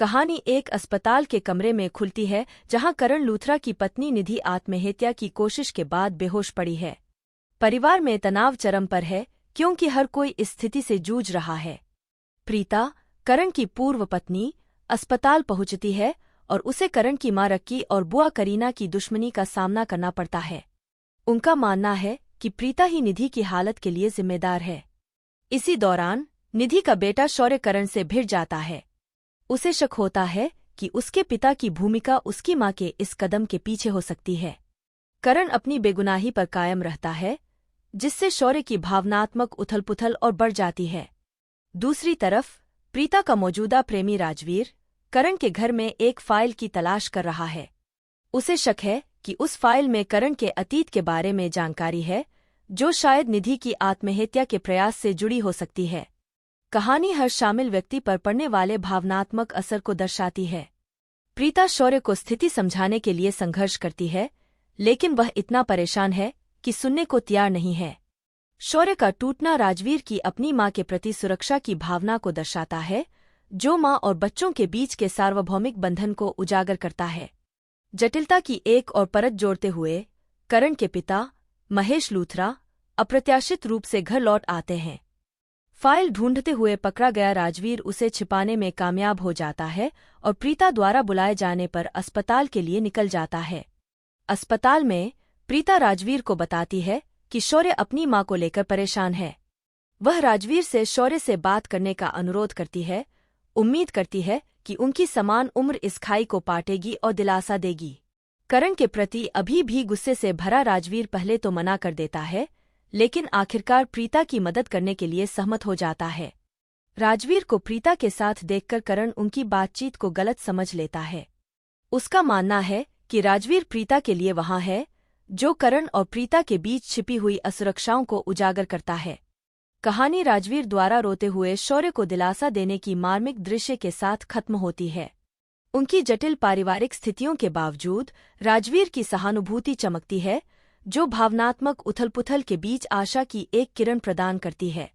कहानी एक अस्पताल के कमरे में खुलती है जहां करण लूथरा की पत्नी निधि आत्महत्या की कोशिश के बाद बेहोश पड़ी है। परिवार में तनाव चरम पर है क्योंकि हर कोई इस स्थिति से जूझ रहा है। प्रीता, करण की पूर्व पत्नी, अस्पताल पहुंचती है और उसे करण की मां रक्की और बुआ करीना की दुश्मनी का सामना करना पड़ता है। उनका मानना है कि प्रीता ही निधि की हालत के लिए जिम्मेदार है। इसी दौरान निधि का बेटा शौर्य करण से भिड़ जाता है। उसे शक होता है कि उसके पिता की भूमिका उसकी मां के इस कदम के पीछे हो सकती है। करण अपनी बेगुनाही पर कायम रहता है, जिससे शौर्य की भावनात्मक उथल-पुथल और बढ़ जाती है। दूसरी तरफ प्रीता का मौजूदा प्रेमी राजवीर करण के घर में एक फाइल की तलाश कर रहा है। उसे शक है कि उस फाइल में करण के अतीत के बारे में जानकारी है, जो शायद निधि की आत्महत्या के प्रयास से जुड़ी हो सकती है। कहानी हर शामिल व्यक्ति पर पड़ने वाले भावनात्मक असर को दर्शाती है। प्रीता शौर्य को स्थिति समझाने के लिए संघर्ष करती है, लेकिन वह इतना परेशान है कि सुनने को तैयार नहीं है। शौर्य का टूटना राजवीर की अपनी मां के प्रति सुरक्षा की भावना को दर्शाता है, जो मां और बच्चों के बीच के सार्वभौमिक बंधन को उजागर करता है। जटिलता की एक और परत जोड़ते हुए करण के पिता महेश लूथरा अप्रत्याशित रूप से घर लौट आते हैं। फाइल ढूंढते हुए पकड़ा गया राजवीर उसे छिपाने में कामयाब हो जाता है और प्रीता द्वारा बुलाए जाने पर अस्पताल के लिए निकल जाता है। अस्पताल में प्रीता राजवीर को बताती है कि शौर्य अपनी मां को लेकर परेशान है। वह राजवीर से शौर्य से बात करने का अनुरोध करती है, उम्मीद करती है कि उनकी समान उम्र इस खाई को पाटेगी और दिलासा देगी। करण के प्रति अभी भी गुस्से से भरा राजवीर पहले तो मना कर देता है, लेकिन आखिरकार प्रीता की मदद करने के लिए सहमत हो जाता है। राजवीर को प्रीता के साथ देखकर करण उनकी बातचीत को गलत समझ लेता है। उसका मानना है कि राजवीर प्रीता के लिए वहां है, जो करण और प्रीता के बीच छिपी हुई असुरक्षाओं को उजागर करता है। कहानी राजवीर द्वारा रोते हुए शौर्य को दिलासा देने की मार्मिक दृश्य के साथ खत्म होती है। उनकी जटिल पारिवारिक स्थितियों के बावजूद राजवीर की सहानुभूति चमकती है, जो भावनात्मक उथल-पुथल के बीच आशा की एक किरण प्रदान करती है।